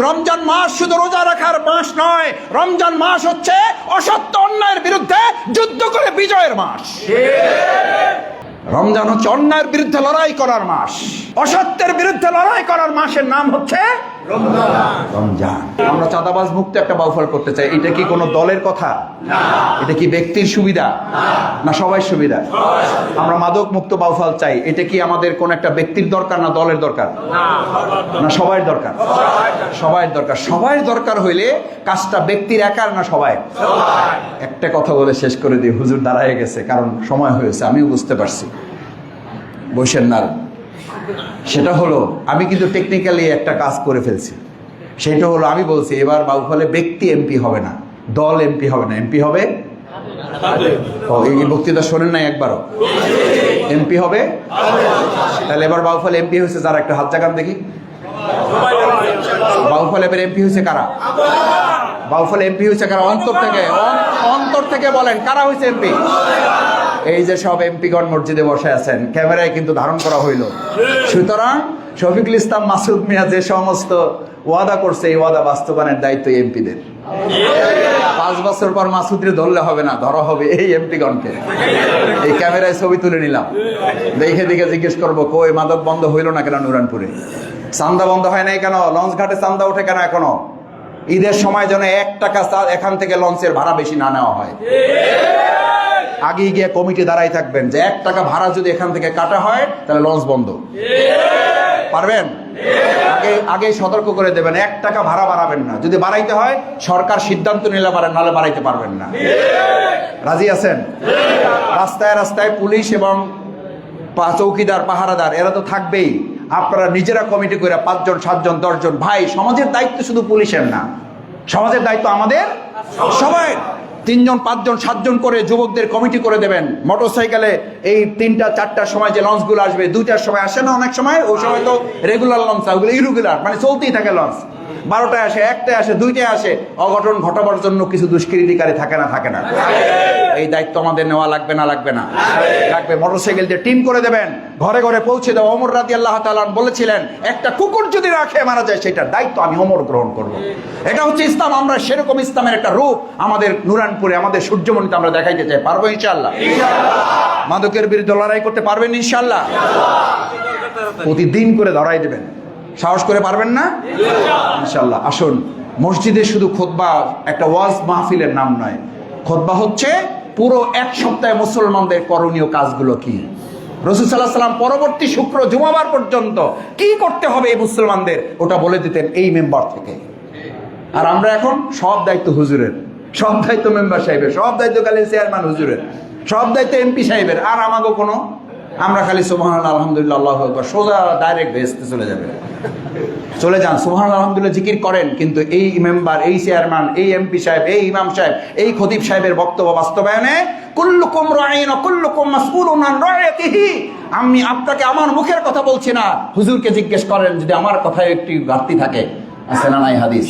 রমজান মাস শুধু রোজা রাখার মাস নয়, রমজান মাস হচ্ছে অসত্য অন্যায়ের বিরুদ্ধে যুদ্ধ করে বিজয়ের মাস। রমজান হচ্ছে অন্যায়ের বিরুদ্ধে লড়াই করার মাস, অসত্যের বিরুদ্ধে লড়াই করার মাসের নাম হচ্ছে রমজান। আমরা চাঁদাবাজ মুক্ত একটা বাউফল করতে চাই। এটা কি কোনো দলের কথা? এটা কি ব্যক্তির সুবিধা? না সবাই সুবিধা? আমরা মাদক মুক্ত বাউফল চাই। এটা কি আমাদের কোন একটা ব্যক্তির দরকার না দলের দরকার? না সবাই দরকার? সবাই দরকার। সবাই দরকার হইলে কাজটা ব্যক্তির একার না সবাই? একটা কথা বলে শেষ করে দিই, হুজুর দাঁড়ায় গেছে, কারণ সময় হয়েছে, আমিও বুঝতে পারছি। বসেন না। সেটা হলো, আমি কিন্তু টেকনিক্যালি একটা কাজ করে ফেলছি। সেটা হলো, আমি বলছি এবার বাউফলে ব্যক্তি এমপি হবে না, দল এমপি হবে না, এমপি হবে এই বক্তৃতা শোনেন নাই একবারও? এমপি হবে। তাহলে এবার বাউফল এমপি হয়েছে যারা, একটা হাত জাগান দেখি। বাউফল এবার এমপি হয়েছে কারা? বাউফল এমপি হয়েছে কারা? অন্তর থেকে, অন্তর থেকে বলেন কারা হয়েছে এমপি? এই যে সব এমপিগণ মসজিদে বসে আছেন, ক্যামেরায় কিন্তু ধারণ করা হইল। সুতরাং শফিকুল ইসলাম মাসুদ মিয়া যে সমস্ত ওয়াদা করছে, এই ওয়াদা বাস্তবায়নের দায়িত্ব এমপিদের। 5 বছর পর মাসুদরে ধরলে হবে না, ধরা হবে এই এমপিগণকে। এই ক্যামেরায় ছবি তুলে নিলাম, দেখে দেখে জিজ্ঞেস করবো, কই মাদক বন্ধ হইল না কেন নুরানপুরে? চান্দা বন্ধ হয় নাই কেন? লঞ্চ ঘাটে চান্দা ওঠে কেন এখনো? ঈদের সময় যেন 1 টাকা এখান থেকে লঞ্চের ভাড়া বেশি না নেওয়া হয়। আগে গিয়ে কমিটি দাঁড়াই থাকবেন যে 1 টাকা ভাড়া যদি এখান থেকে কাটা হয় তাহলে লঞ্চ বন্ধ। পারবেন? আগে সতর্ক করে দেবেন, 1 টাকা ভাড়া বাড়াবেন না। যদি বাড়াইতে হয় সরকার সিদ্ধান্ত নিলে পারেন, নাহলে বাড়াইতে পারবেন না। রাজি আছেন? রাস্তায় রাস্তায় পুলিশ এবং চৌকিদার, পাহারাদার এরা তো থাকবেই। আপনারা নিজেরা কমিটি করে 5 জন 7 জন 10 জন, ভাই সমাজের দায়িত্ব শুধু পুলিশের না, সমাজের দায়িত্ব আমাদের সবাই। 3 জন 5 জন 7 জন করে যুবকদের কমিটি করে দেবেন। মোটরসাইকেলে এই 3টা 4টার সময় যে লঞ্চগুলো আসবে, 2টার সময় আসে না অনেক সময়, ওই সময় তো রেগুলার লঞ্চ, ওগুলো ইরেগুলার, মানে চলতেই থাকে লঞ্চ। 12টায় আসে, 1টায় আসে, 2টায় আসে। অঘটন ঘটাবার জন্য কিছু দুষ্কৃতিকারী থাকে না? থাকে না? এই দায়িত্ব আমাদের নেওয়া লাগবে না? লাগবে না? লাগবে। মোটরসাইকেল দিয়ে টিম করে দেবেন, ঘরে ঘরে পৌঁছে দেওয়া। ওমর রাদিয়াল্লাহু তাআলা বলেছিলেন, একটা কুকুর যদি রাখে মারা যায়, সেটার দায়িত্ব আমি ওমর গ্রহণ করব। এটা হচ্ছে ইসলাম। আমরা সেরকম ইসলামের একটা রূপ আমাদের নুরানপুরে, আমাদের সূর্যমণিতে আমরা দেখাইতে চাই। পারবো ইনশাআল্লাহ? মাদকের বিরুদ্ধে লড়াই করতে পারবেন ইনশাআল্লাহ? প্রতিদিন করে ধরাই দেবেন। সাহস করে পারবেন না? ইনশাআল্লাহ। আসুন, মসজিদে শুধু খুতবা একটা ওয়াজ মাহফিলের নাম নয়। খুতবা হচ্ছে পুরো 1 সপ্তাহে মুসলমানদের করণীয় কাজগুলো কি। রাসূল সাল্লাল্লাহু আলাইহি ওয়াসাল্লাম পরবর্তী শুক্র জুমাবার পর্যন্ত কি করতে হবে এই মুসলমানদের, ওটা বলে দিতেন এই মেম্বার থেকে। আর আমরা এখন সব দায়িত্ব হুজুরের, সব দায়িত্ব মেম্বার সাহেবের, সব দায়িত্ব খালি চেয়ারম্যান হুজুরের, সব দায়িত্ব এমপি সাহেবের। আর আমাকে কোনো, আমরা খালি সুবহানাল্লাহ আলহামদুলিল্লাহ আল্লাহু আকবার, সোজা ডাইরেক্ট ভেস্তে চলে যাবে। চলে যান, সুবহানাল্লাহ আলহামদুলিল্লাহ জিকির করেন, কিন্তু এই মেম্বার, এই চেয়ারম্যান, এই এমপি সাহেব, এই ইমাম সাহেব, এই খতিব সাহেবের বক্তব্য বাস্তবায়নে কুল্লুকুম রাঈন ওয়া কুল্লুকুম মাসউলুন আন রাইয়াতিহি। আমি আপনাকে আমার মুখের কথা বলছি না, হুজুরকে জিজ্ঞেস করেন যদি আমার কথায় একটু ঘাটতি থাকে। আছে না নাই হাদিস?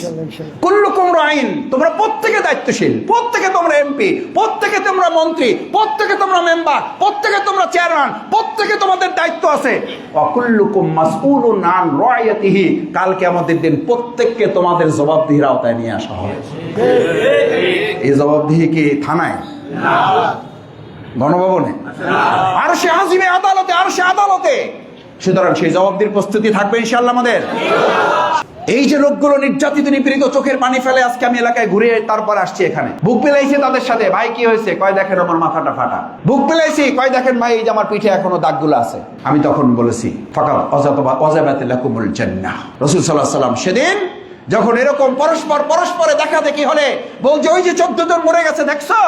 কুল্লুকুম রাঈন, তোমরা প্রত্যেকে দায়িত্বশীল, প্রত্যেকে তোমরা এমপি, প্রত্যেকে তোমরা মন্ত্রী, প্রত্যেকে তোমরা মেম্বার, প্রত্যেকে তোমরা চেয়ারম্যান, প্রত্যেকে তোমাদের দায়িত্ব আছে। ওয়া কুল্লুকুম মাসউলুন আন রাইয়াতিহি, কাল কিয়ামতের দিন প্রত্যেককে তোমাদের জবাবদিহির আওতায় নিয়ে আসা হবে। এই জবাবদিহি কি থানায়? না। গণভবনে? আরশে আজিমে আদালতে, আরশে আদালতে। সুতরাং সেই জবাবদিহির প্রস্তুতি থাকবে ইনশাআল্লাহ আমাদের। এই যে লোকগুলো নির্যাতিত, নিপীড়িত, চোখের পানি ফেলে আজকে আমি এলাকায় ঘুরে তারপর আসছি এখানে, বুক পেলাইছে তাদের সাথে। ভাই কি হয়েছে? কয় দেখেন আমার মাথাটা ফাটা। বুক পেলাইছি, কয় দেখেন ভাই এই যে আমার পিঠে এখনো দাগগুলো আছে। আমি তখন বলেছি ফাকাত ওয়াজাবাতিল লাকুমুল জান্নাহ। রাসূল সাল্লাল্লাহু আলাইহি ওয়াসাল্লাম সেদিন যখন এরকম পরস্পরে দেখা দেখি হলে বলছে, ওই যে 14 জন মরে গেছে দেখছো,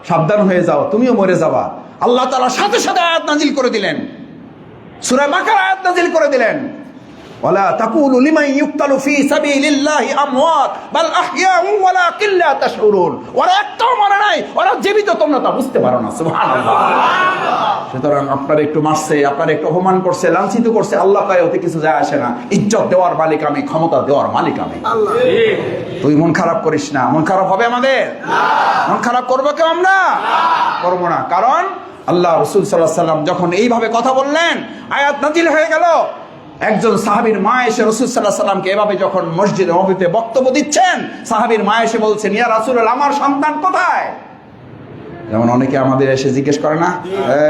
সাবধান হয়ে যাও, তুমিও মরে যাবা। আল্লাহ তাআলা সাথে সাথে আয়াত নাজিল করে দিলেন, সূরা বাকারা আয়াত নাজিল করে দিলেন, ওয়ালা তাকুলু লিমান ইউকতালু ফি সাবিলিল্লাহি আমওয়াত বাল আহইয়াউ ওয়ালাকিন লা তাশউরুন। ওরা একটাও মরে নাই, ওরা জীবিত, তোমরা তা বুঝতে পারো না। সুবহানাল্লাহ। সুতরাং আপনার একটু মারছে, আপনার একটু অপমান করছে, লাঞ্ছিত করছে, আল্লাহ কয় ওতে কিছু যায় আসে না। ইজ্জত দেওয়ার মালিক আমি, ক্ষমতা দেওয়ার মালিক আমি। তুই মন খারাপ করিস না। মন খারাপ হবে আমাদের? মন খারাপ করবো কেউ? আমরা করবো না। কারণ আল্লাহ রাসূল সাল্লাল্লাহু আলাইহি ওয়াসাল্লাম যখন এইভাবে কথা বললেন, আয়াত নাজিল হয়ে গেল, একজন সাহাবীর মা এসে রাসূল সাল্লাল্লাহু আলাইহি সাল্লামকে এভাবে যখন মসজিদে নববীতে বক্তব্য দিচ্ছেন, সাহাবীর মা এসে বলছেন, ইয়া রাসূলুল্লাহ, আমার সন্তান কোথায়? যেমন অনেকে আমাদের এসে জিজ্ঞেস করে না,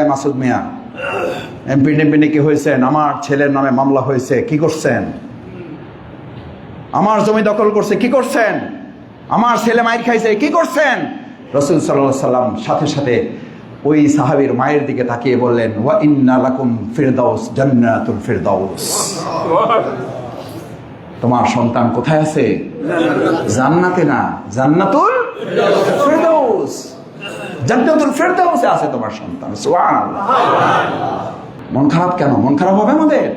মাসুদ মিয়া এমপি টেমপি কি হয়েছেন, আমার ছেলের নামে মামলা হয়েছে, কি করছেন? আমার জমি দখল করছে, কি করছেন? আমার ছেলে মাইর খাইছে, কি করছেন? রাসূল সাল্লাল্লাহু আলাইহি সাল্লাম সাথে সাথে ওই সাহাবীর মায়ের দিকে তাকিয়ে বললেন, ওয়া ইন্না লাকুম ফিরদাউস, জান্নাতুল ফিরদাউস। তোমার সন্তান কোথায় আছে? জান্নাতে না, জান্নাতুল ফিরদাউস, জান্নাতুল ফিরদাউসে আছে তোমার সন্তান। সুবহানাল্লাহ। মন খারাপ কেন? মন খারাপ হবে আমাদের?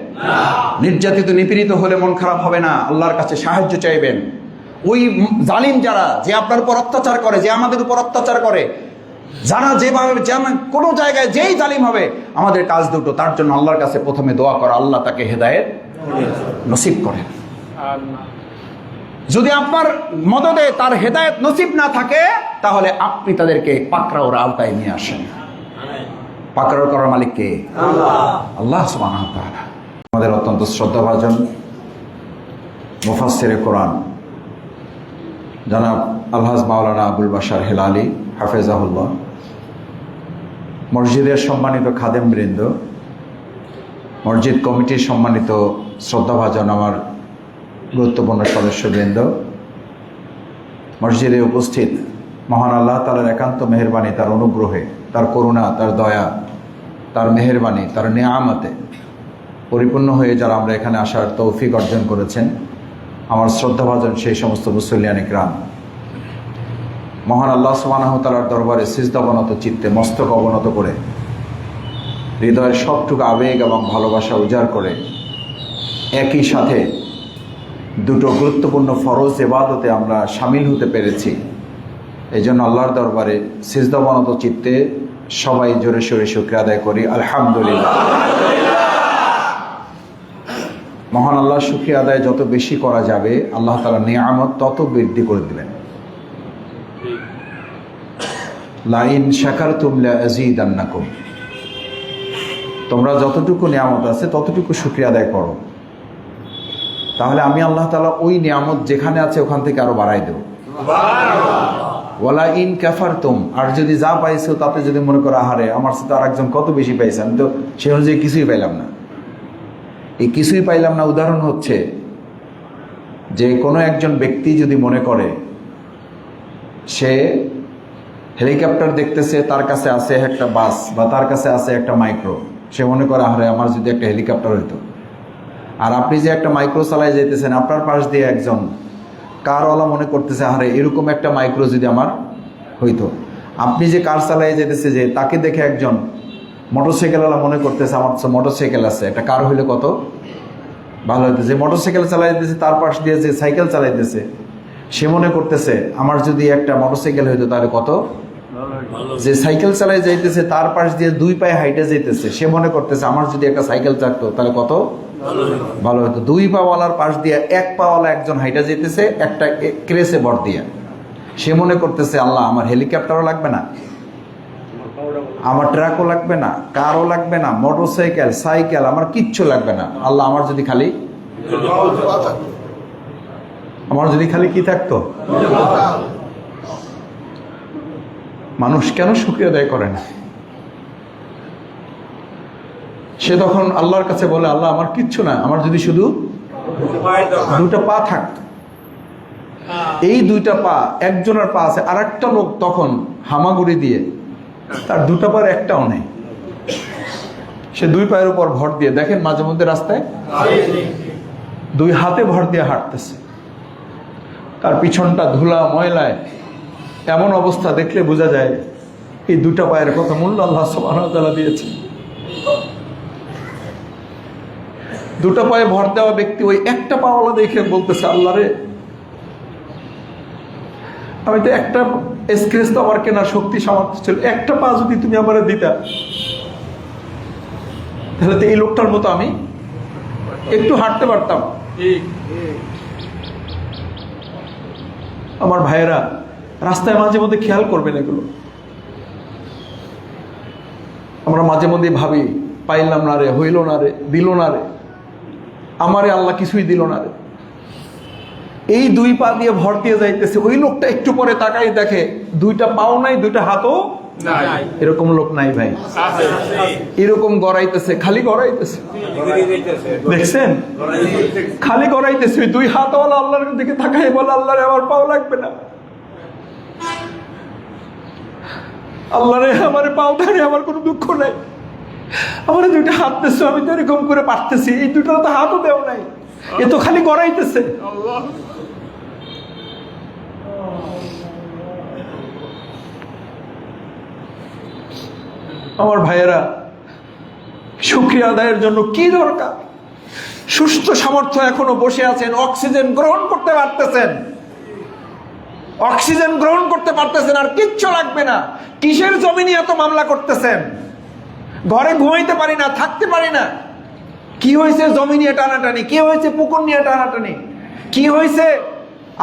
নির্যাতিত নিপীড়িত হলে মন খারাপ হবে না, আল্লাহর কাছে সাহায্য চাইবেন। ওই জালিম যারা, যে আপনার উপর অত্যাচার করে, যে আমাদের উপর অত্যাচার করে, যারা যেভাবে কোনো জায়গায় যেই জালিম হবে, আমাদের কাজ দুটো, তার জন্য আল্লাহর কাছে প্রথমে দোয়া করা, আল্লাহ তাকে হেদায়েত নসিব করেন। যদি আপনার মদদে তার হেদায়েত নসিব না থাকে, তাহলে আপনি তাদেরকে পাকড়াওর আওতায় নিয়ে আসেন। পাকড়াও করার মালিক কে? আল্লাহ সুবহানাহু ওয়া তাআলা। আমাদের অত্যন্ত শ্রদ্ধাভাজন মুফাসসিরে কোরআন জনাব আলহাজ মাওলানা আবুল বাশার হেলালি হাফেজাহুল্লাহ, মসজিদের সম্মানিত খাদেমবৃন্দ, মসজিদ কমিটির সম্মানিত শ্রদ্ধাভাজন আমার গুরুত্বপূর্ণ সদস্যবৃন্দ, মসজিদে উপস্থিত মহান আল্লাহ তাআলার একান্ত মেহেরবানি, তার অনুগ্রহে, তার করুণা, তার দয়া, তার মেহেরবানি, তার নেয়ামতে পরিপূর্ণ হয়ে যারা আমরা এখানে আসার তৌফিক অর্জন করেছেন, আমার শ্রদ্ধাভাজন সেই সমস্ত মুসল্লিয়ান ইকরাম, মহান আল্লাহ সুবহানাহু ওয়া তাআলার দরবারে সিজদাবনত চিত্তে মস্তক অবনত করে হৃদয়ের সবটুকু আবেগ এবং ভালোবাসা উজাড় করে একই সাথে দুটো গুরুত্বপূর্ণ ফরজ ইবাদতে আমরা শামিল হতে পেরেছি। এই জন্য আল্লাহর দরবারে সিজদাবনত চিত্তে সবাই জোরে সোরে শুকরিয়া আদায় করি, আলহামদুলিল্লাহ। মহান আল্লাহর শুকরিয়া আদায় যত বেশি করা যাবে, আল্লাহ তাআলার নিয়ামত তত বৃদ্ধি করে দিবেন। লা ইন শাকারতুম লা আযীদান্নাকুম, তোমরা যতটুকু নিয়ামত আছে ততটুকু শুকরিয়া আদায় করো, তাহলে আমি আল্লাহ তাআলা ওই নিয়ামত যেখানে আছে ওখান থেকে আরো বাড়াই দেব। ওয়ালা ইন কাফারতুম, আর যদি যা পাইছো তাতে যদি মনে করো, আহারে আমার সাথে আরেকজন কত বেশি পাইছে, আমি তো সে অনুযায়ী কিছুই পাইলাম না, এই কিছুই পাইলাম না উদাহরণ হচ্ছে যে কোনো একজন ব্যক্তি যদি মনে করে সে হেলিকপ্টার দেখতেছে, তার কাছে আছে একটা বাস বা তার কাছে আছে একটা মাইক্রো, সে মনে করে, আরে আমার যদি একটা হেলিকপ্টার হইতো। আর আপনি যে একটা মাইক্রো চালায় যেতেছেন, আপনার পাশ দিয়ে একজন কারওয়ালা মনে করতেছে, আরে এরকম একটা মাইক্রো যদি আমার হইতো। আপনি যে কার চালায় যেতেছে, যে তাকে দেখে একজন মোটরসাইকেলওয়ালা মনে করতেছে, আমার মোটরসাইকেল আছে, একটা কার হইলে কত ভালো হইতো। যে মোটরসাইকেল চালাই দিতেছে, তার পাশ দিয়ে যে সাইকেল চালাইতেছে, সে মনে করতেছে আমার যদি একটা মোটরসাইকেল হইতো তাহলে কত। যে সাইকেল চালাই যাইতেছে, তার পাশ দিয়ে দুই পায়ে হাইটে যাইতেছে, সে মনে করতেছে আমার যদি একটা সাইকেল থাকতো তাহলে কত ভালো হতো। দুই পাওয়ালার পাশ দিয়ে এক পাওয়ালা একজন হাইটে যেতেছে একটা ক্রেসে ভর দিয়ে, সে মনে করতেছে আল্লাহ আমার হেলিকপ্টারও লাগবে না, আমার ট্রাকও লাগবে না, কারও লাগবে না, মোটরসাইকেল সাইকেল আমার কিচ্ছু লাগবে না, আল্লাহ আমার যদি খালি কি থাকতো। মানুষ কেন শুকরিয়া আদায় করে না? সে তখন আল্লাহর কাছে বলে, আল্লাহ আমার কিচ্ছু না, আমার যদি শুধু দুটা পা থাকত। এই দুইটা পা, একজনের পা আছে, আর একটা লোক তখন হামাগুড়ি দিয়ে তার দুটা পার একটাও নেই, সে দুই পায়ের উপর ভর দিয়ে, দেখেন মাঝে মধ্যে রাস্তায় দুই হাতে ভর দিয়ে হাঁটতেছে, তার পিছনটা ধুলা ময়লায়, এমন অবস্থা দেখলে বোঝা যায় এই দুটা পায়ের কত মূল্য আল্লাহ সুবহানাহু ওয়া তাআলা দিয়েছে। দুটা পায়ে ভর দেওয়া ব্যক্তি ওই একটা পাওয়ালা দেখে বলতেছে, আল্লাহ রে, আমি তো একটা স্ক্রেচ তো আমার কেনার শক্তি সামর্থ্য ছিল, একটা পা যদি তুমি আমার দিতা তাহলে তো এই লোকটার মতো আমি একটু হাঁটতে পারতাম। আমার ভাইয়েরা, রাস্তায় মাঝে মধ্যে খেয়াল করবেন এগুলো। আমরা মাঝে মধ্যে ভাবি, পাইলাম না রে, হইল না রে, দিল না রে, আমারে আল্লাহ কিছুই দিল না রে। এই 2 পা দিয়ে ভর দিয়ে যাইতেছে, ওই লোকটা একটু পরে তাকাই দেখে 2টা পাও নাই, 2টা হাতও নাই। এরকম লোক নাই ভাই? এরকম গড়াইতেছে, খালি গড়াইতেছে, দেখছেন? খালি গড়াইতেছে। 2 হাতওয়ালা আল্লাহর দিকে তাকাই বলে, আল্লাহ রে আমার পাও লাগবে না, আল্লাহ রে আমার পাও ধরে, আমার কোনো দুঃখ নাই, আমার 2টা হাত দিচ্ছে, আমি তো এরকম করে পারতেছি, এই 2টা তো হাতও দেও নাই, এ তো খালি গড়াইতেছে। আমার ভাইয়েরা, শুকরিয়া আদায়ের জন্য কি দরকার? সুস্থ সামর্থ্য এখনো বসে আছেন, অক্সিজেন গ্রহণ করতে পারতেছেন, অক্সিজেন গ্রহণ করতে পারতেছেন, আর কিচ্ছু লাগবে না। কিসের জমিনে এত মামলা করতেছেন? ঘরে ঘুমাইতে পারি না, থাকতে পারি না। কি হয়েছে? জমি নিয়ে টানাটানি। কি হয়েছে? পুকুর নিয়ে টানাটানি। কি হয়েছে?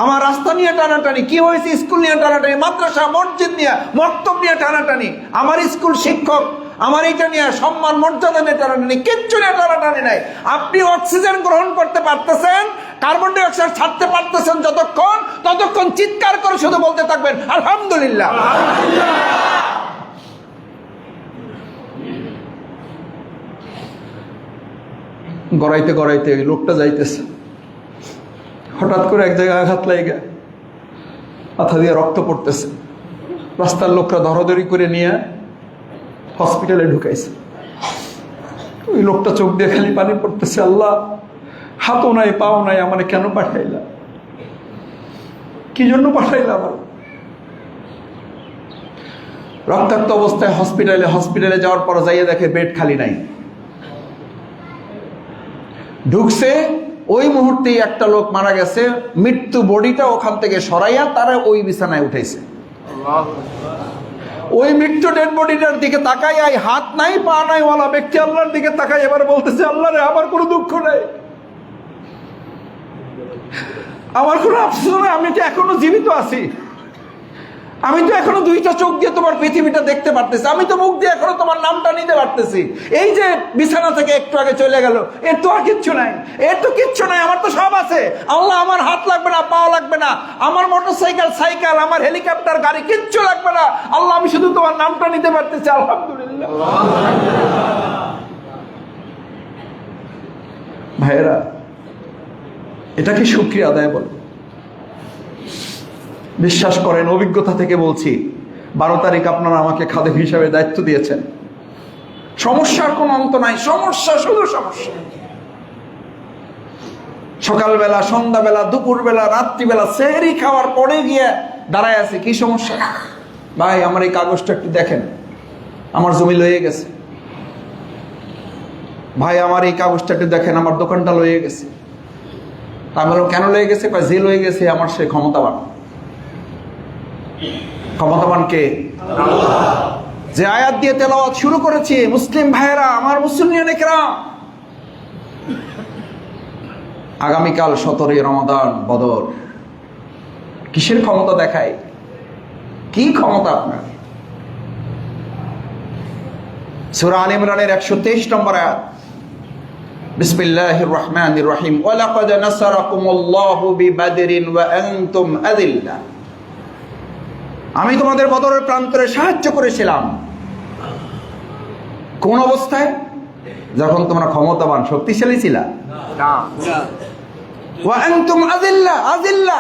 আমার রাস্তা নিয়ে টানাটানি। কি হয়েছে? স্কুল নিয়ে টানাটানি, মাদ্রাসা মসজিদ নিয়ে, মক্তব নিয়ে টানাটানি। আমার স্কুল শিক্ষক, আমার এইটা নিয়ে সম্মান মর্যাদা নিয়ে টানাটানি, কিচ্ছু নিয়ে টানাটানি নাই। আপনি অক্সিজেন গ্রহণ করতে পারতেছেন, কার্বন ডাই অক্সাইড ছাড়তে পারতেছেন, ততক্ষণ চিৎকার করে শুধু বলতে থাকবেন আলহামদুলিল্লাহ। গড়াইতে গড়াইতে ওই লোকটা যাইতেছে, হঠাৎ করে এক জায়গায় আঘাত লাগে, মাথা দিয়ে রক্ত পড়তেছে। রাস্তার লোকরা ধরাধরি করে নিয়ে হসপিটালে ঢুকাইছে। ওই লোকটা চোখ দিয়ে খালি পানি পড়তেছে, আল্লাহ হাতও নাই, পাও নাই, আমারে কেন পাঠাইলা? কি জন্য পাঠাইলা? আমার রক্তাক্ত অবস্থায় হসপিটালে যাওয়ার পর যাইয়ে দেখে বেড খালি নাই। ঢুকছে, ওই মুহূর্তেই একটা লোক মারা গেছে, মৃত্যু বডিটা ওখান থেকে সরাইয়া তারা ওই বিছানায় উঠাইছে। ওই মৃত্যু ডেড বডিটার দিকে তাকাই, হাত নাই পা নাই ওয়ালা ব্যক্তি আল্লাহর দিকে তাকাই, এবার বলতেছে, আল্লাহ রে আমার কোনো দুঃখ নাই, আমার কোনো আফসোস নাই, আমি তো এখনো জীবিত আছি, আমি তো এখনো 2টা চোখ দিয়ে তোমার পৃথিবীটা দেখতে পারতেছি, আমি তো মুখ দিয়ে এখনো তোমার নামটা নিতে পারতেছি। এই যে বিছানা থেকে একটু আগে চলে গেল, এর তো আর কিচ্ছু নাই, আমার তো সব আছে। আল্লাহ আমার হাত লাগবে না, পাও লাগবে না, আমার মোটরসাইকেল, সাইকেল, আমার হেলিকপ্টার, গাড়ি কিচ্ছু লাগবে না। আল্লাহ আমি শুধু তোমার নামটা নিতে পারতেছি, আলহামদুলিল্লাহ। ভাইয়েরা, এটা কি শুকরিয়া আদায় বলে? বিশ্বাস করেন, অভিজ্ঞতা থেকে বলছি, 12 তারিখ আপনারা আমাকে খাদেম হিসাবে দায়িত্ব দিয়েছেন। সমস্যার কোনো অন্ত নাই, সমস্যা শুধু সমস্যা। সকালবেলা, সন্ধ্যাবেলা, দুপুরবেলা, রাত্রিবেলা, সেহরি খাওয়ার পরে গিয়ে দাঁড়ায় আছে, কি সমস্যা? ভাই আমার এই কাগজটা একটু দেখেন, আমার জমি লয়ে গেছে। ভাই আমার এই কাগজটা একটু দেখেন, আমার দোকানটা লয়ে গেছে। আমি বললাম, কেন লয়ে গেছে? যে লয়ে গেছে আমার সে ক্ষমতাবান। ক্ষমতাবান কে? যে আয়াত দিয়ে তেলাওয়াত শুরু করেছে, মুসলিম ভাইয়েরা, আমার মুসলিম কেরাম, আগামীকাল 17 রমাদান, বদর। কিসের ক্ষমতা দেখায়? কি ক্ষমতা আপনার? সূরা আলে ইমরানের 123 নম্বর আয়াত, বিসমিল্লাহির রহমানির রহিম, ওয়া লাকাদ নাসারাকুমুল্লাহু বিবাদরিন ওয়া আনতুম আযিল্লা। আমি তোমাদের বদরের প্রান্তরে সাহায্য করেছিলাম। কোন অবস্থায়? যখন তোমরা ক্ষমতাবান, শক্তিশালী ছিলা। ওয়া আনতুম আযিল্লা, আযিল্লা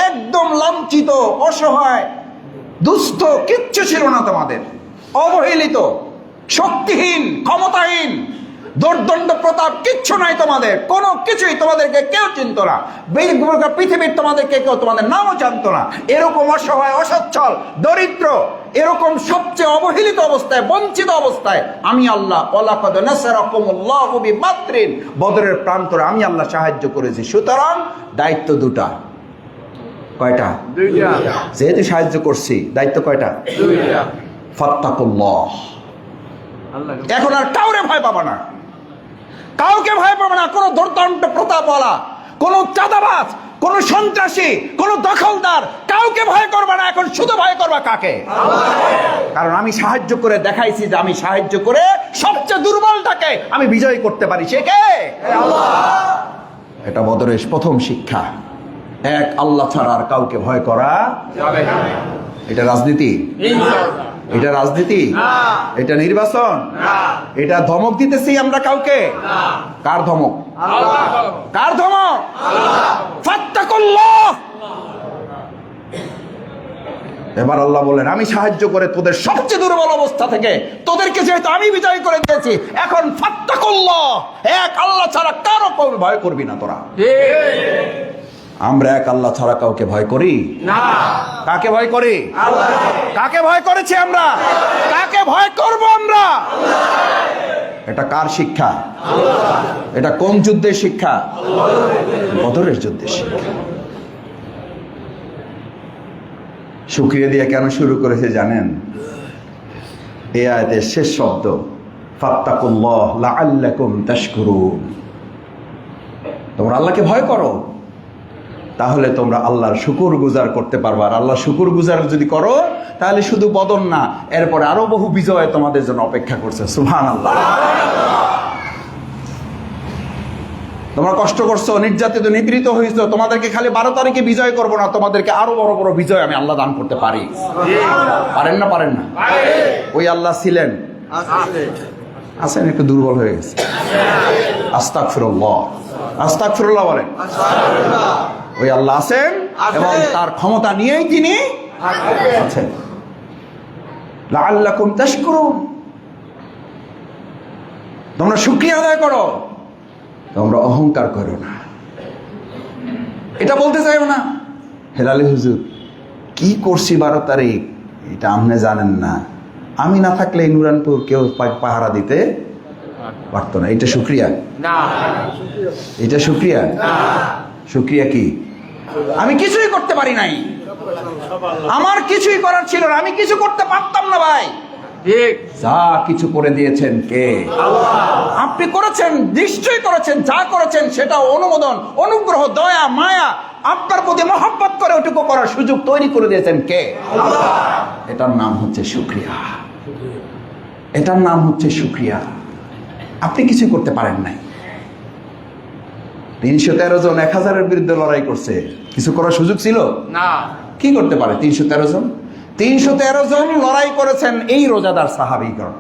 একদম লাঞ্ছিত, অসহায়, দুস্থ, কিচ্ছু ছিল না তোমাদের, অবহেলিত, শক্তিহীন, ক্ষমতাহীন, দুর্দণ্ড প্রতাপ কিচ্ছু নাই তোমাদের, কোনো কিছুই তোমাদেরকে কেউ চিনত না, পৃথিবীর তোমাদেরকে কেউ তোমাদের নামও জানতো না। এরকম অসহায়, অসচ্ছল, দরিদ্র, এরকম সবচেয়ে অবহেলিত অবস্থায়, বঞ্চিত অবস্থায় আমি আল্লাহ ওয়ালাকাদ নাসারাকুমুল্লাহু বিবাদরিন, বদরের প্রান্তরে আমি আল্লাহ সাহায্য করেছি। সুতরাং দায়িত্ব 2টা। কয়টা? 2টা। যেহেতু সাহায্য করছি, দায়িত্ব কয়টা? 2টা। ফাত্তাকুল্লাহ। এখন আর কাউরে ভয় পাবা না, কাউকে ভয় পাবে না। কোন দুর্দণ্ড প্রতাপওয়ালা, কোন চাঁদাবাজ, কোন সন্ত্রাসী, কোন দখলদার, কাউকে ভয় করবে না। এখন শুধু ভয় করবা কাকে? কারণ আমি সাহায্য করে দেখাইছি যে আমি সাহায্য করে সবচেয়ে দুর্বলটাকে আমি বিজয় করতে পারি। সে কে? আল্লাহ। এটা বদরের প্রথম শিক্ষা। এক আল্লাহ ছাড়া আর কাউকে ভয় করা যাবে না। এটা রাজনীতি? এটা রাজনীতি? এটা নির্বাচন? এটা ধমক দিতেছি আমরা কাউকে? কার ধমক? কার ধমক? ফাত্তাকুল্লাহ। এবার আল্লাহ বলেন, আমি সাহায্য করে তোদের সবচেয়ে দুর্বল অবস্থা থেকে তোদেরকে যেহেতু আমি বিজয় করে দিয়েছি, এখন ফাত্তাকুল্লাহ, এক আল্লাহ ছাড়া কারো ভয় করবি না তোরা। আমরা এক আল্লাহ ছাড়া কাউকে ভয় করি না। কাকে ভয় করি? কাকে ভয় করেছি আমরা? কাকে ভয় করব আমরা? এটা কার শিক্ষা? এটা কোন যুদ্ধের শিক্ষা? বদরের যুদ্ধের শিক্ষা। শুকরিয়া দিয়ে কেন শুরু করেছে জানেন? এই আয়াতের শেষ শব্দ ফাত্তাকুল্লাহ লাআল্লাকুম তাশকুরুন। তোমরা আল্লাহকে ভয় করো, তাহলে তোমরা আল্লাহর শুকর গুজার করতে পারবা। আর আল্লাহ শুকর গুজার যদি করো, তাহলে শুধু বদর না, এরপরে আরো বহু বিজয় তোমাদের জন্য অপেক্ষা করছে। সুবহানাল্লাহ। তোমরা কষ্ট করছো, নির্যাতিত নিপীড়িত হয়েছো, তোমাদেরকে খালি 12 তারিখে বিজয় করবো না, তোমাদেরকে আরো বড় বড় বিজয় আমি আল্লাহ দান করতে পারি। পারেন না? পারেন না? ওই আল্লাহ ছিলেন, আছেন, একটু দুর্বল হয়ে গেছে। আস্তাগফিরুল্লাহ, আস্তাগফিরুল্লাহ বলেন। ওই আল্লাহ আছেন এবং তার ক্ষমতা নিয়েই তিনি আছেন। লাআল্লাকুম তাশকুরুন। তোমরা শুকরিয়া আদায় করো, তোমরা অহংকার করো না। এটা বলতে চাইও না হেলালি হুজুর কি করছি 12 তারিখ, এটা আপনি জানেন না, আমি না থাকলে এই নুরানপুর কেউ পাহারা দিতে পারতো না। এটা শুকরিয়া না? এটা শুকরিয়া? শুকরিয়া কি? আমি কিছুই করতে পারি নাই, আমার কিছুই করার ছিল না, আমি কিছু করতে পারতাম না ভাই। যা কিছু করে দিয়েছেন কে? আপনি করেছেন, নিশ্চয়ই করেছেন। যা করেছেন সেটা অনুমোদন, অনুগ্রহ, দয়া, মায়া, আপনার প্রতি মহব্বত করে ওটুকু করার সুযোগ তৈরি করে দিয়েছেন কে? এটার নাম হচ্ছে শুকরিয়া। এটার নাম হচ্ছে শুকরিয়া। আপনি কিছু করতে পারেন নাই। 313 জন 1000-এর বিরুদ্ধে লড়াই করছে, কিছু করার সুযোগ ছিল না। কি করতে পারে 313 জন? 313 জন লড়াই করেছেন এই রোজাদার সাহাবীগণ।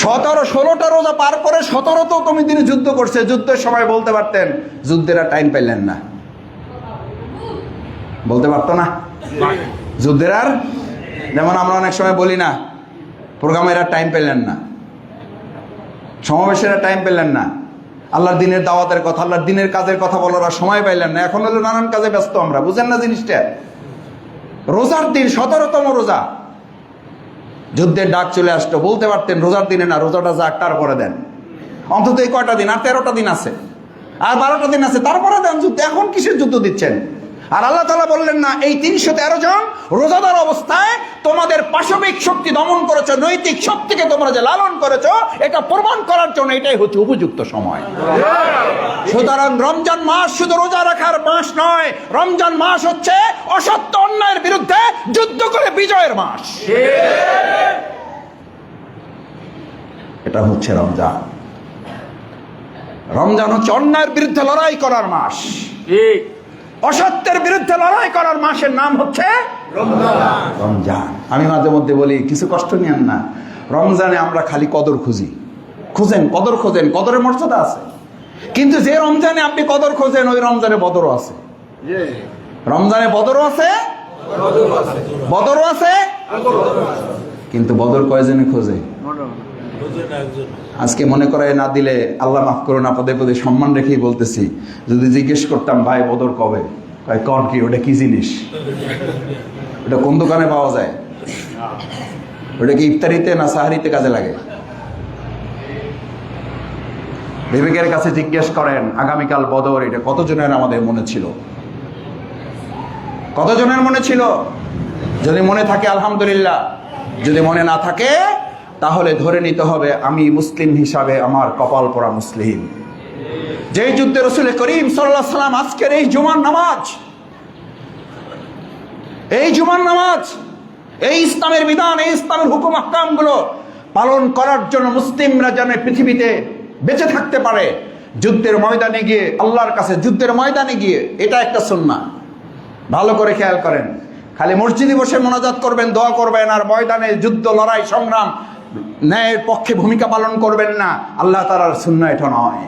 17-16টা রোজা পার করে 17তম দিনে যুদ্ধ করছে। যুদ্ধের সময় বলতে পারতেন, যুদ্ধের আর টাইম পাইলেন না, বলতে পারতো না যুদ্ধের আর, যেমন আমরা অনেক সময় বলি না প্রোগ্রামের আর টাইম পেলেন না, সমাবেশের আর টাইম পেলেন না, আল্লাহর দিনের দাওয়াতের কথা, আল্লাহর দিনের কাজের কথা বলার আর সময় পাইলেন না। এখন হলো নানান কাজে ব্যস্ত আমরা, বুঝেন না জিনিসটা? রোজার দিন 17তম রোজা, যুদ্ধের ডাক চলে আসতো, বলতে পারতেন রোজার দিনে না, রোজাটা যাক তারপরে দেন, অন্তত এই কয়টা দিন, আর 13টা দিন আছে, আর 12টা দিন আছে, তারপরে দেন যুদ্ধ। এখন কিসের যুদ্ধ দিচ্ছেন? আর আল্লাহ তাআলা বললেন না, এই 313 জন রোজাদার অবস্থায় তোমাদের পাশবিক শক্তি দমন করেছো, নৈতিক শক্তিকে তোমরা যে লালন করেছো, এটা প্রমাণ করার জন্য এটাই হচ্ছে উপযুক্ত সময়। সুতরাং রমজান মাস শুধু রোজা রাখার মাস নয়, রমজান মাস হচ্ছে অসত্য অন্যায়ের বিরুদ্ধে যুদ্ধ করে বিজয়ের মাস। এটা হচ্ছে রমজান। রমজান হচ্ছে অন্যায়ের বিরুদ্ধে লড়াই করার মাস, অসত্যের বিরুদ্ধে লড়াই করার মাসের নাম হচ্ছে রমজান। আমি মাঝে মধ্যে বলি কিছু কষ্ট নিয়েন না, রমজানে আমরা খালি কদর খুঁজেন, কদর খোঁজেন, কদরের মর্যাদা আছে, কিন্তু যে রমজানে আপনি কদর খোঁজেন ওই রমজানে বদরও আছে। রমজানে বদরও আছে, বদরও আছে, কিন্তু বদর কয়জনে খোঁজে? আজকে মনে করে না দিলে আল্লাহ মাফ করুন, পদে পদে সম্মান রেখেই বলতেছি, যদি জিজ্ঞেস করতাম ভাই বদর কবে, কন কি, ওটা কি জিনিস, ওটা কোন দোকানে পাওয়া যায়, ওটা কি ইফতারিতে না সাহারিতে কাজে লাগে? বিবেকের কাছে জিজ্ঞেস করেন, আগামীকাল বদর, এটা কতজনের আমাদের মনে ছিল? কতজনের মনে ছিল? যদি মনে থাকে আলহামদুলিল্লাহ, যদি মনে না থাকে তাহলে ধরে নিতে হবে আমি মুসলিম হিসাবে আমার কপাল পোড়া মুসলিম। যেই যুদ্ধে রাসূল করিম সাল্লাল্লাহু আলাইহি ওয়াসাল্লাম আজকের এই জুমার নামাজ, এই জুমার নামাজ, এই ইসলামের বিধান, এই ইসলামের হুকুম আহকামগুলো পালন করার জন্য মুসলিমরা যেন পৃথিবীতে বেঁচে থাকতে পারে, যুদ্ধের ময়দানে গিয়ে আল্লাহর কাছে যুদ্ধের ময়দানে গিয়ে, এটা একটা সুন্নাহ। ভালো করে খেয়াল করেন, খালি মসজিদে বসে মোনাজাত করবেন, দোয়া করবেন, আর ময়দানে যুদ্ধ লড়াই সংগ্রাম ন্যায়ের পক্ষে ভূমিকা পালন করবেন না, আল্লাহ তাআলার সুন্নাহ এটা নয়।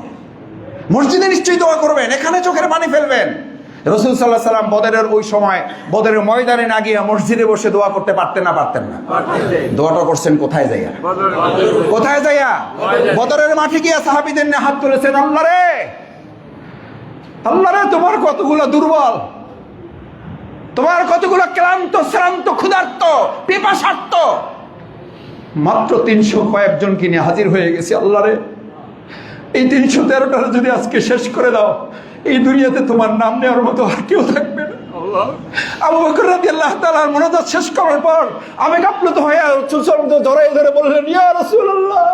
মসজিদে নিশ্চয়ই দোয়া করবেন, এখানে চোখের পানি ফেলবেন। রাসূল সাল্লাল্লাহু আলাইহি সাল্লাম বদরের ওই সময় বদরের ময়দানে না গিয়ে মসজিদে বসে দোয়া করতে পারতেন না? পারতেন না। দোয়াটা করছেন কোথায় যাইয়া? কোথায় যাইয়া? বদরের মাঠে গিয়ে সাহাবীদের নিয়ে হাত তুলেছেন, আল্লাহ রে, আল্লাহ রে, তোমার কতগুলো দুর্বল, তোমার কতগুলো ক্লান্ত শ্রান্ত ক্ষুধার্ত পিপাসার্ত, মাত্র 300 কয়েকজনকে নিয়ে হাজির হয়ে গেছি। আল্লাহ রে, এই 313টার যদি আজকে শেষ করে দাও, এই দুনিয়াতে তোমার নাম নেওয়ার মতো আর কেউ থাকবে না। আবু বকর রাদিয়াল্লাহু তাআলার মুনাজাত শেষ করার পর আবেগ আপ্লুত হয়ে চুলচুল জড়ায় ধরে বললেন, ইয়া রাসূলুল্লাহ,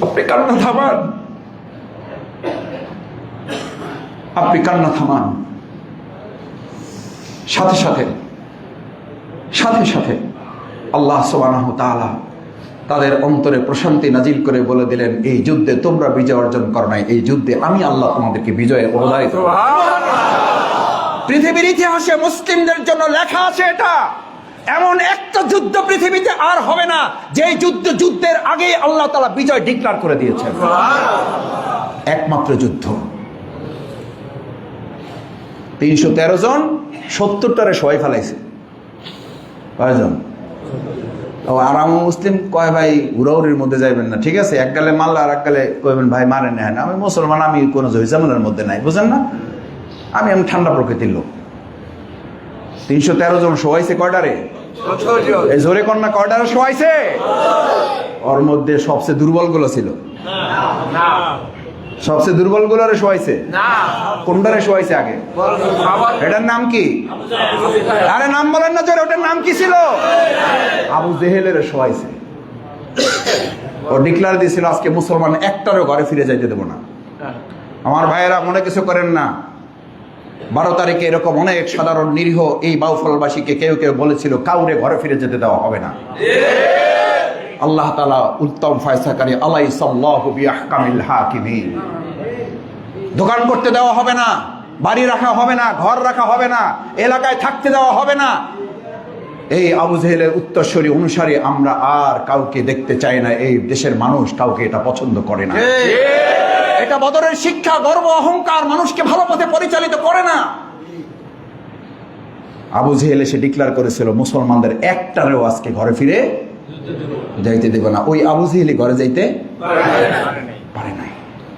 আপনি কান্না থামান, আপনি কান্না থামান। সাথে সাথে সাথে সাথে আল্লাহ সুবহানাহু ওয়া তাআলা তাদের অন্তরে প্রশান্তি নাজিল করে বলে দিলেন, এই যুদ্ধে তোমরা বিজয় অর্জন করো নাই, এই যুদ্ধে আমি আল্লাহ তোমাদেরকে বিজয়ে অবদায়িত। পৃথিবীর ইতিহাসে মুসলিমদের জন্য লেখা আছে, এটা এমন একটা যুদ্ধ পৃথিবীতে আর হবে না যেই যুদ্ধের আগে আল্লাহ তাআলা বিজয় ডিক্লেয়ার করে দিয়েছেন। একমাত্র যুদ্ধ। 313 জন 70টারে সবাই ফেলাইছে। কয়জন? আর আমার মুসলিম কয় ভাই উড়াউড়ির মধ্যে যাইবেন না, ঠিক আছে? এক গালে মারলে আর এক গালে কইবেন ভাই মারে নেয় না। আমি মুসলমান, আমি কোনো ঝামেলার মধ্যে নাই, বুঝেন না? আমি ঠান্ডা প্রকৃতির লোক। 313 জন শোয়াইছে কয়টারে? এই জোরে কন্যা কয়টারে শোয়াইছে? ওর মধ্যে সবচেয়ে দুর্বল গুলো ছিল, সবচেয়ে দুর্বল গুলোরে শোয়াইছে। কোনটারে শোয়াইছে আগে? এটার নাম কি? আরে নাম বলেন না জোরে, ওটার নাম কি ছিল? আবু জেহেলের শোয়াইছে। ও ডিক্লেয়ার দিয়েছিল, আজকে মুসলমান একটারও ঘরে ফিরে যাইতে দেব না। আমার ভাইয়েরা মনে কিছু করেন না, 12 তারিখে এরকম অনেক সাধারণ নিরীহ এই বাউফলবাসীকে কেউ কেউ বলেছিল কাউরে ঘরে ফিরে যেতে দেওয়া হবে না। আল্লাহ তাআলা উত্তম ফয়সালাকারী, আলাইসাল্লাহু বিআহকামিল হাকিমিন। দোকান করতে দেওয়া হবে না, বাড়ি রাখা হবে না, ঘর রাখা হবে না, এলাকায় থাকতে দেওয়া হবে না। এই আবু জেহেলের উত্তরসূরি অনুসারী আমরা আর কাউকে দেখতে চাই না। এই দেশের মানুষ কাউকে এটা পছন্দ করে না। এটা বদরের শিক্ষা। গর্ব অহংকার মানুষকে ভালো পথে পরিচালিত করে না। আবু জেহেল এসে ডিক্লেয়ার করেছিল মুসলমানদের একটারেও আজকে ঘরে ফিরে যাইতে দেব না। ওই আবু জেহেলি ঘরে যাইতে পারে নাই।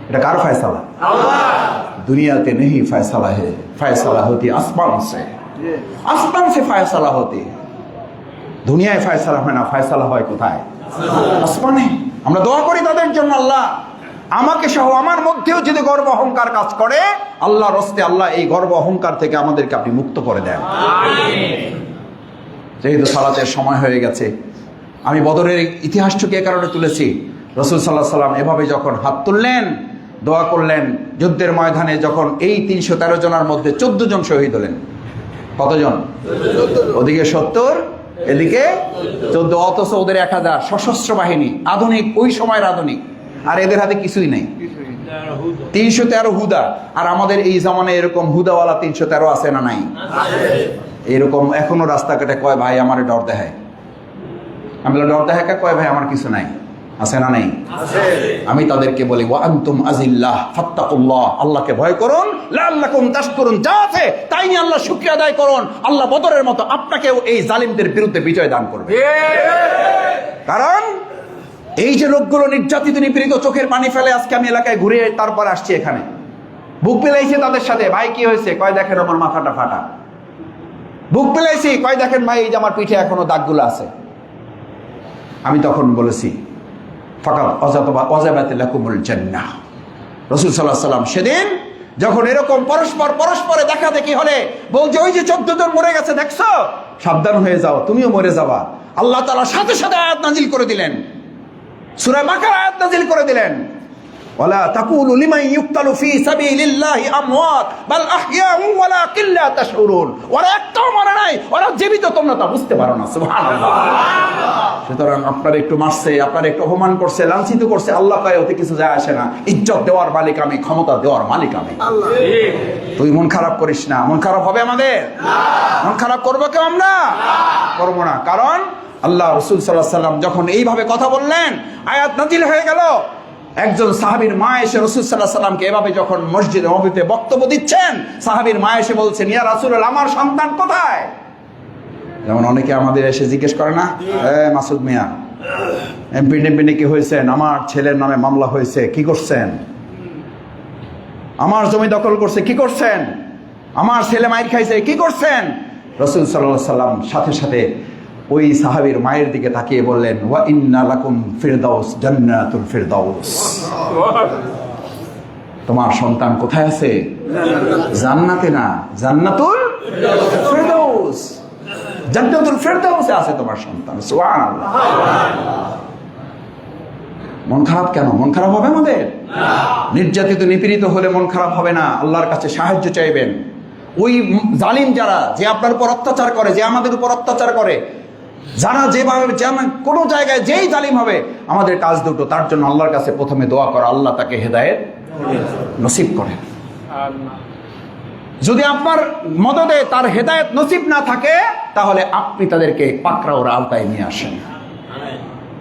এটা কার ফয়সালা? দুনিয়াতে নেই ফয়সালা, হে ফয়সালা হতি আসমান সে, আসমান সে ফয়সালা হতি। দুনিয়ায় ফয়সালা হয় না, ফয়সালা হয় কোথায়? আসমানে। আমরা দোয়া করি তাদের জন্য, আল্লাহ আমাকে সহ আমার মধ্যেও যদি গর্ব অহংকার কাজ করে, আল্লাহ রস্তে আল্লাহ এই গর্ব অহংকার থেকে আমাদেরকে আপনি মুক্ত করে দেন। যেহেতু সালাতের সময় হয়ে গেছে, আমি বদরের ইতিহাসটুকু এ কারণে তুলেছি। রাসূল সাল্লাল্লাহু আলাইহি সাল্লাম এভাবে যখন হাত তুললেন, দোয়া করলেন, যুদ্ধের ময়দানে যখন এই 313 জনের মধ্যে 14 জন শহীদ হলেন। কতজন? ওদিকে 70, এদিকে 14। অথচ ওদের 1000 সশস্ত্র বাহিনী, আধুনিক, ওই সময়ের আধুনিক, আর এদের হাতে কিছুই নেই। 313 হুদা। আর আমাদের এই জামানায় এরকম হুদাওয়ালা 313 আছে না নাই? এরকম এখনো রাস্তাঘাটে কয় ভাই আমার ডর দেখায়। আমি ডর দেখায় কয় ভাই আমার কিছু নাই, আছে না নাই? আমি তাদেরকে বলি ওয়া আনতুম আজিল্লাহ ফাত্তাকুল্লাহ, আল্লাহকে ভয় করুন, লাআল্লাকুম তাশকুরুন। যা আছে তাই নিয়ে আল্লাহ শুকরিয়া আদায় করুন। আল্লাহ বদরের মতো আপনাকেও এই জালিমদের বিরুদ্ধে বিজয় দান করবে। কারণ এই যে লোকগুলো নির্যাতিত নিপীড়িত, চোখের পানি ফেলে আজকে আমি এলাকায় ঘুরে তারপর আসছি এখানে, বুক পেলাইছে তাদের সাথে। ভাই কি হয়েছে? কয় দেখেন আমার মাথাটা ফাটা। বুক পেলাইছি, কয় দেখেন ভাই এই যে আমার পিঠে এখনো দাগগুলো আছে। আমি তখন বলেছি ফাকাত ওয়াজাবাতিল লাকুমুল জান্নাহ। রাসূল সাল্লাল্লাহু আলাইহি সাল্লাম সেদিন যখন এরকম পরস্পরে দেখা দেখি হলে বলছে ওই যে 14 জন মরে গেছে দেখছো, সাবধান হয়ে যাও, তুমিও মরে যাবা। আল্লাহ তাআলা সাথে সাথে আয়াত নাজিল করে দিলেন, সূরা বাকারা আয়াত নাজিল করে দিলেন, ওয়ালা তাকুলু লিমান ইউক্তালু ফি সাবিলিল্লাহি আমওয়াত বাল আহইয়াউ ওয়ালাকিন লা তাশউরুন। ওরা একটাও মরে নাই, ওরা জীবিত, তোমরা তা বুঝতে পারো না। সুবহানাল্লাহ। সুতরাং আপনারা একটু মারছে, আপনারা একটু অপমান করছে, লাঞ্ছিত করছে, আল্লাহ কয় ওতে কিছু যায় আসে না। ইজ্জত দেওয়ার মালিক আমি, ক্ষমতা দেওয়ার মালিক আমি। তুই মন খারাপ করিস না। মন খারাপ হবে আমাদের? মন খারাপ করবো কেউ? আমরা করবো না। কারণ আল্লাহ রাসূল সাল্লাল্লাহু আলাইহি ওয়াসাল্লাম যখন এইভাবে কথা বললেন, আয়াত নাজিল হয়ে গেল। একজন সাহাবীর মা এসে রাসূল সাল্লাল্লাহু আলাইহি ওয়াসাল্লামকে এভাবে যখন মসজিদে নববীতে বক্তব্য দিচ্ছেন, সাহাবীর মা এসে বলছেন, ইয়া রাসূলুল্লাহ, আমার সন্তান কোথায়? যেমন অনেকে আমাদের এসে জিজ্ঞেস করে না, মাসুদ মিয়া এমপি কি হয়েছেন? আমার ছেলের নামে মামলা হয়েছে, কি করছেন? আমার জমি দখল করছে, কি করছেন? আমার ছেলে মাইর খাইছে, কি করছেন? রাসূল সাল্লাল্লাহু আলাইহি ওয়াসাল্লাম সাথে সাথে ওই সাহাবীর মায়ের দিকে তাকিয়ে বললেন, ওয়া ইন্না লাকুম ফিরদাউস, জান্নাতুল ফিরদাউস। তোমার সন্তান কোথায় আছে? জান্নাতে না, জান্নাতুল ফিরদাউস। জান্নাতুল ফিরদাউসে আছে তোমার সন্তান। সুবহানাল্লাহ। মন খারাপ কেন? মন খারাপ হবে আমাদের? নির্যাতিত নিপীড়িত হলে মন খারাপ হবে না। আল্লাহর কাছে সাহায্য চাইবেন। ওই জালিম যারা, যে আপনার উপর অত্যাচার করে, যে আমাদের উপর অত্যাচার করে, যারা যেভাবে কোনো জায়গায় যেই জালিম হবে, আমাদের কাজ দুটো, তার জন্য আল্লাহর কাছে প্রথমে দোয়া করা, আল্লাহ তাকে হেদায়েত নসিব করে। যদি আপনার মদদে তার হেদায়েত নসিব না থাকে, তাহলে আপনি তাদেরকে পাকড়াওর আওতায় নিয়ে আসেন।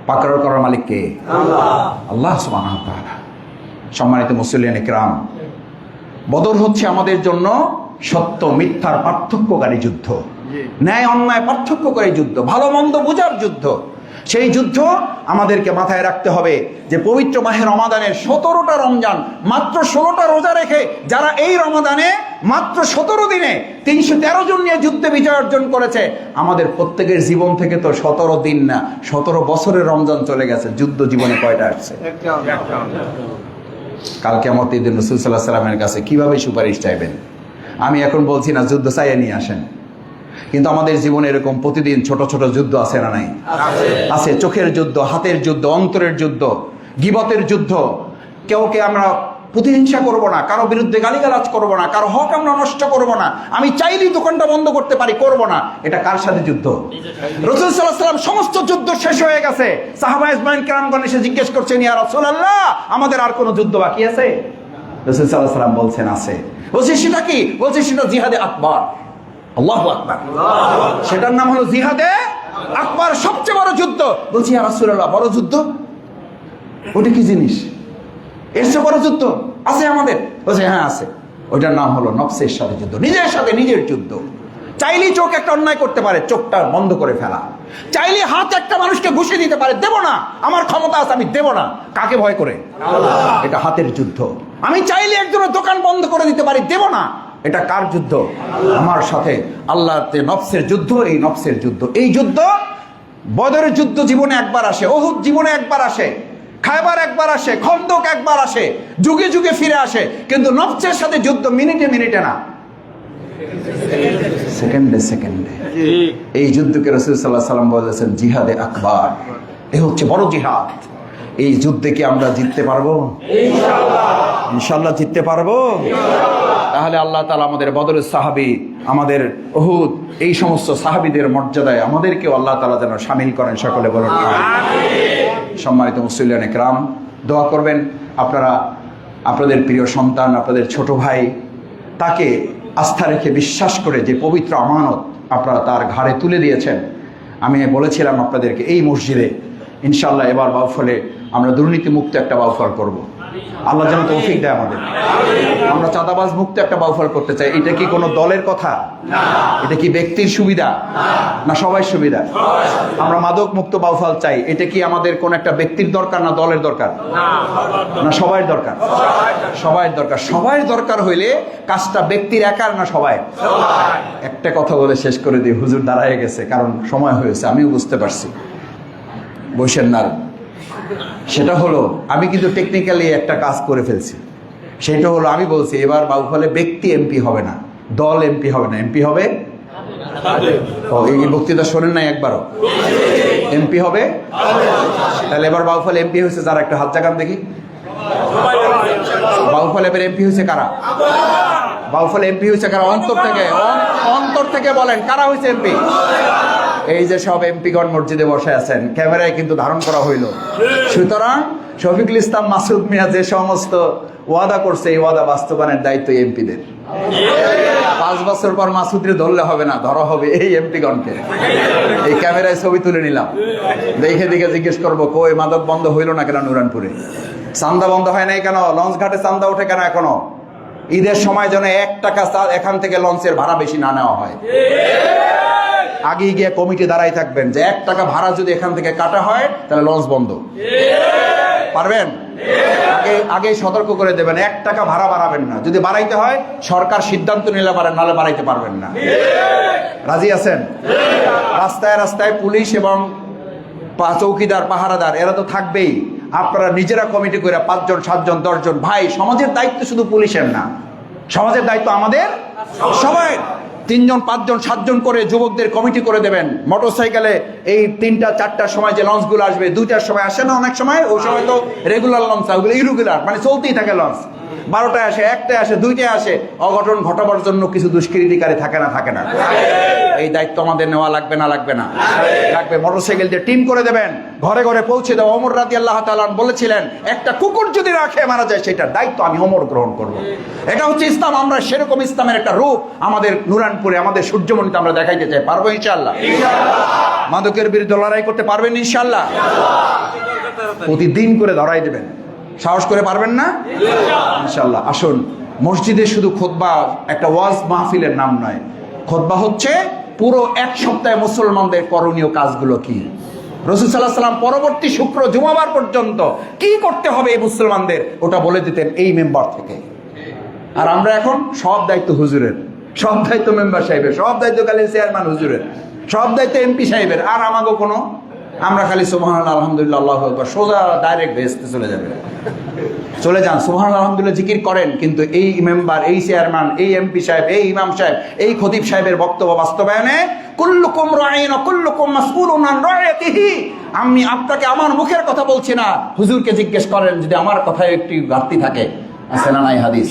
পাকড়াও করার মালিক কে? আল্লাহ সুবহানাহু ওয়া তাআলা। সম্মানিত মুসল্লিয়ান ইকরাম, বদর হচ্ছে আমাদের জন্য সত্য মিথ্যার পার্থক্যকারী যুদ্ধ, ন্যায় অন্যায় পার্থক্য করে যুদ্ধ, ভালো মন্দ বোঝার যুদ্ধ। সেই যুদ্ধ আমাদেরকে মাথায় রাখতে হবে যে পবিত্র মাহে রমাদানের 17টা রমজান, মাত্র 16টা রোজা রেখে যারা এই রমাদানে মাত্র 17 দিনে 313 জন নিয়ে যুদ্ধে বিজয় অর্জন করেছে, আমাদের প্রত্যেকের জীবন থেকে তো 17 দিন না, 17 বছরের রমজান চলে গেছে। যুদ্ধ জীবনে কয়টা আসছে? কাল কিয়ামতের দিন রাসূল সাল্লাল্লাহু আলাইহি ওয়াসাল্লামের কাছে কিভাবে সুপারিশ চাইবেন? আমি এখন বলছি না যুদ্ধ চাইয়ে নিয়ে আসেন, কিন্তু আমাদের জীবনে এরকম প্রতিদিন ছোট ছোট যুদ্ধ আছে না নাই? আছে। চোখের যুদ্ধ, হাতের যুদ্ধ, অন্তরের যুদ্ধ, গীবতের যুদ্ধ। কেউকে আমরা প্রতিহিংসা করব না, কারো বিরুদ্ধে গালিগালাজ করব না, কারো হক আমরা নষ্ট করব না। আমি চাইলেই দোকানটা বন্ধ করতে পারি, করব না। এটা কার সাথে যুদ্ধ? রাসূল সাল্লাল্লাহু আলাইহি ওয়াসাল্লাম সমস্ত যুদ্ধ শেষ হয়ে গেছে। সাহাবা ইজমাইন কেরামগণ এসে জিজ্ঞেস করছেন, ইয়া রাসূলুল্লাহ, আমাদের আর কোনো যুদ্ধ বাকি আছে? রাসূল সাল্লাল্লাহু আলাইহি ওয়াসাল্লাম বলছেন আছে। বলছে সেটা কি? বলছে সেটা জিহাদে আকবার। আল্লাহু আকবার। সেটার নাম হলো জিহাদে আকবার, সবচেয়ে বড় যুদ্ধ। বলছি ইয়া রাসূলুল্লাহ, বড় যুদ্ধ ওটা কি জিনিস? এর চেয়ে বড় যুদ্ধ আছে আমাদের? বলছে হ্যাঁ আছে। ওইটার নাম হলো নফসের সাথে যুদ্ধ, নিজের সাথে নিজের যুদ্ধ। চাইলেই চোখ একটা অন্যায় করতে পারে, চোখটা বন্ধ করে ফেলা। চাইলে হাত একটা মানুষকে ঘুষিয়ে দিতে পারে, দেব না, আমার ক্ষমতা আছে, আমি দেব না। কাকে ভয় করে? এটা হাতের যুদ্ধ। আমি চাইলে একজনের দোকান বন্ধ করে দিতে পারি, দেব না। এটা কার যুদ্ধ? আমার সাথে আল্লাহতে নফসের যুদ্ধ। এই নফসের যুদ্ধ, এই যুদ্ধ, বদরের যুদ্ধ জীবনে একবার আসে, উহুদ জীবনে একবার আসে, খায়বার একবার আসে, খন্দক একবার আসে, যুগে যুগে ফিরে আসে। কিন্তু নফসের সাথে যুদ্ধ মিনিটে মিনিটে না, সেকেন্ডে সেকেন্ডে। এই যুদ্ধকে রাসূল সাল্লাল্লাহু আলাইহি ওয়াসাল্লাম বলেছেন জিহাদে আকবার। এই হচ্ছে বড় জিহাদ। এই যুদ্ধে কি আমরা জিততে পারবো? ইনশাআল্লাহ জিততে পারবো। তাহলে আল্লাহ তাআলা আমাদের বদরের সাহাবী, আমাদের উহুদ, এই সমস্ত সাহাবীদের মর্যাদায় আমাদেরকেও আল্লাহ তাআলা যেন শামিল করেন। সকলে বলুন আমিন। সম্মানিত মুসলিয়ান ইকরাম, দোয়া করবেন আপনারা আপনাদের প্রিয় সন্তান, আপনাদের ছোট ভাই, তাকে আস্থা রেখে বিশ্বাস করে যে পবিত্র আমানত আপনারা তার ঘাড়ে তুলে দিয়েছেন। আমি বলেছিলাম আপনাদেরকে এই মসজিদে ইনশাআল্লাহ এবার বাউফলে আমরা দুর্নীতি মুক্ত একটা বাউফল করব। আল্লাহ যেন তৌফিক দেয় আমাদের। আমরা চাঁদাবাজ মুক্ত একটা বাউফল করতে চাই। এটা কি কোনো দলের কথা? এটা কি ব্যক্তির সুবিধা? না সবাই সুবিধা? আমরা মাদক মুক্ত বাউফল চাই। এটা কি আমাদের কোন একটা ব্যক্তির দরকার না দলের দরকার? না সবাই দরকার? সবাই দরকার। সবাই দরকার হইলে কাজটা ব্যক্তির একার না সবাই? একটা কথা বলে শেষ করে দিই, হুজুর দাঁড়ায় গেছে, কারণ সময় হয়েছে, আমিও বুঝতে পারছি। বসেন না। সেটা হলো, আমি কিন্তু টেকনিক্যালি একটা কাজ করে ফেলছি। সেটা হলো, আমি বলছি এবার বাউফলে ব্যক্তি এমপি হবে না, দল এমপি হবে না, এমপি হবে, এই বক্তৃতা শোনেন নাই একবারও, এমপি হবে। তাহলে এবার বাউফলে এমপি হয়েছে যারা, একটা হাত জাগান দেখি। বাউফল এবার এমপি হয়েছে কারা? বাউফল এমপি হয়েছে কারা? অন্তর থেকে বলেন কারা হয়েছে এমপি? এই যে সব এমপিগণ মসজিদে বসে আছেন, ক্যামেরায় কিন্তু ধারণ করা হইল। সুতরাং শফিকুল ইসলাম মাসুদ মিয়া যে সমস্ত ওয়াদা করছে, এই ওয়াদা বাস্তবায়নের দায়িত্ব এমপিদের। 5 বছর পর মাসুদরে ধরলে হবে না, ধরা হবে এই এমপিগণকে। এই ক্যামেরায় ছবি তুলে নিলাম, দেখে দেখে জিজ্ঞেস করবো কই মাদক বন্ধ হইল না কেন? নুরানপুরে চান্দা বন্ধ হয় নাই কেন? লঞ্চ ঘাটে চান্দা ওঠে কেন এখনো? ঈদের সময় যেন 1 টাকা এখান থেকে লঞ্চের ভাড়া বেশি না নেওয়া হয়। আগে গিয়ে কমিটি দাঁড়াই থাকবেন যে 1 টাকা ভাড়া যদি এখান থেকে কাটা হয় তাহলে লঞ্চ বন্ধ। পারবেন? আগে সতর্ক করে দেবেন, 1 টাকা ভাড়া বাড়াবেন না। যদি বাড়াইতে হয় সরকার সিদ্ধান্ত নিলে পারেন, নাহলে বাড়াইতে পারবেন না। রাজি আছেন? রাস্তায় রাস্তায় পুলিশ এবং চৌকিদার, পাহারাদার এরা তো থাকবেই। আপনারা নিজেরা কমিটি করে 5 জন 7 জন 10 জন, ভাই সমাজের দায়িত্ব শুধু পুলিশের না, সমাজের দায়িত্ব আমাদের সবাই। 3 জন 5 জন 7 জন করে যুবকদের কমিটি করে দেবেন। মোটরসাইকেলে এই 3টা 4টার সময় যে লঞ্চগুলো আসবে, 2টার সময় আসে না অনেক সময়, ওই সময় তো রেগুলার লঞ্চ, ওগুলো ইরেগুলার, মানে চলতেই থাকে লঞ্চ। 12টায় আসে, 1টায় আসে, 2টায় আসে। অঘটন ঘটাবার জন্য কিছু দুষ্কৃতিকারী থাকে না? এই দায়িত্ব আমাদের নেওয়া লাগবে না? লাগবে। মোটরসাইকেল দিয়ে টিম করে দেবেন, ঘরে ঘরে পৌঁছে দেওয়া। ওমর রাদিয়াল্লাহু তাআলা বলেছিলেন, একটা কুকুর যদি রাখে মারা যায়, সেটার দায়িত্ব আমি ওমর গ্রহণ করব। এটা হচ্ছে ইসলাম। আমরা সেরকম ইসলামের একটা রূপ আমাদের নুরানপুরে, আমাদের সূর্যমণিতে আমরা দেখাইতে চাই। পারবো ইনশাআল্লাহ? মাদকের বিরুদ্ধে লড়াই করতে পারবেন ইনশাআল্লাহ? প্রতিদিন করে ধরাই দেবেন। সাহস করে পারবেন না ইনশাআল্লাহ? আসুন, মসজিদে শুধু খুতবা একটা ওয়াজ মাহফিলের নাম নয়। খুতবা হচ্ছে পুরো 1 সপ্তাহে মুসলমানদের করণীয় কাজগুলো কি। রাসূল সাল্লাল্লাহু আলাইহি ওয়াসাল্লাম পরবর্তী শুক্র জুমাবার পর্যন্ত কি করতে হবে এই মুসলমানদের, ওটা বলে দিতেন এই মেম্বার থেকে। আর আমরা এখন সব দায়িত্ব হুজুরের, সব দায়িত্ব মেম্বার সাহেবের, সব দায়িত্ব খালি চেয়ারম্যান হুজুরের, সব দায়িত্ব এমপি সাহেবের। আর আমাকে কোনো, আমরা খালি সুবহানাল্লাহ আলহামদুলিল্লাহ আল্লাহু আকবার, সোজা ডাইরেক্ট ভেস্তে চলে যাবে। চলে যান, সুবহানাল্লাহ আলহামদুলিল্লাহ জিকির করেন, কিন্তু এই মেম্বার, এই চেয়ারম্যান, এই এমপি সাহেব, এই ইমাম সাহেব, এই খতিব সাহেবের বক্তব্য বাস্তবায়নে কুল্লুকুম রাঈন ওয়া কুল্লুকুম মাসউলুন আন রাইয়াতিহি। আমি আপনাকে আমার মুখের কথা বলছি না, হুজুরকে জিজ্ঞেস করেন যদি আমার কথায় একটু ঘাটতি থাকে। আছে না নাই হাদিস?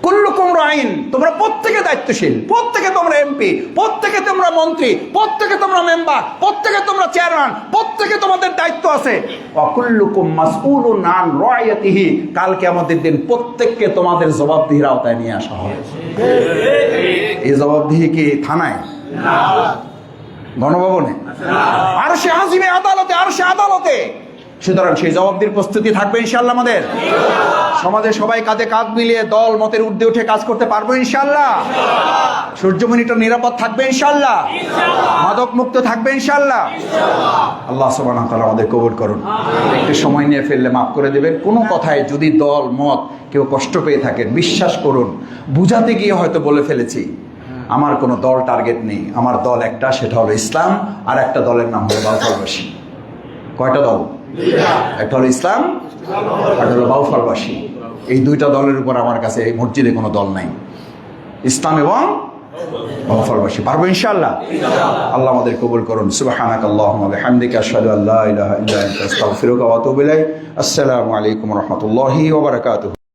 কুল্লুকুম রাঈন, তোমরা প্রত্যেকে দায়িত্বশীল, প্রত্যেকে তোমরা এমপি, প্রত্যেকে তোমরা মন্ত্রী, প্রত্যেকে তোমরা মেম্বার, প্রত্যেকে তোমরা চেয়ারম্যান, প্রত্যেকে তোমাদের দায়িত্ব আছে। ওয়া কুল্লুকুম মাসউলুন আন রাইয়াতিহি, কাল কিয়ামতের দিন প্রত্যেককে তোমাদের জবাবদিহির আওতায় নিয়ে আসা হবে। এই জবাবদিহি কি থানায়? না। গণভবনে? আরশে আজিমে আদালতে, আরশে আদালতে। সুতরাং সেই জবাবদিহির প্রস্তুতি থাকবে ইনশাআল্লাহ আমাদের। সমাজে সবাই কাঁধে কাঁধ মিলিয়ে দল মতের ঊর্ধ্বে উঠে কাজ করতে পারবো ইনশাআল্লাহ। সূর্যমণিটা নিরাপদ থাকবে ইনশাআল্লাহ। মাদক মুক্ত থাকবে ইনশাআল্লাহ। আল্লাহ সুবহানাহু ওয়া তাআলা আমাদের কবুল করুন। একটু সময় নিয়ে ফেললে মাফ করে দেবেন। কোনো কথায় যদি দল মত কেউ কষ্ট পেয়ে থাকেন, বিশ্বাস করুন বুঝাতে গিয়ে হয়তো বলে ফেলেছি। আমার কোনো দল টার্গেট নেই, আমার দল একটা, সেটা হলো ইসলাম। আর একটা দলের নাম হলো বাউফলবাসী। কয়টা দল? একটা হলো ইসলাম, একটা হলো বাউফলবাসী। এই 2টা দলের উপর আমার কাছে এই মসজিদে কোনো দল নাই, ইসলাম এবং বাউফলবাসী। পারবো ইনশাআল্লাহ? আল্লাহ আমাদের কবুল করুন। সুবহানাকাল্লাহুম্মা ওয়া বিহামদিকা আশহাদু আল্লা ইলাহা ইল্লা আনতা আস্তাগফিরুকা ওয়া আতুবু ইলাইক। আসসালামু আলাইকুম ওয়া রাহমাতুল্লাহি ওয়া বারাকাতুহু।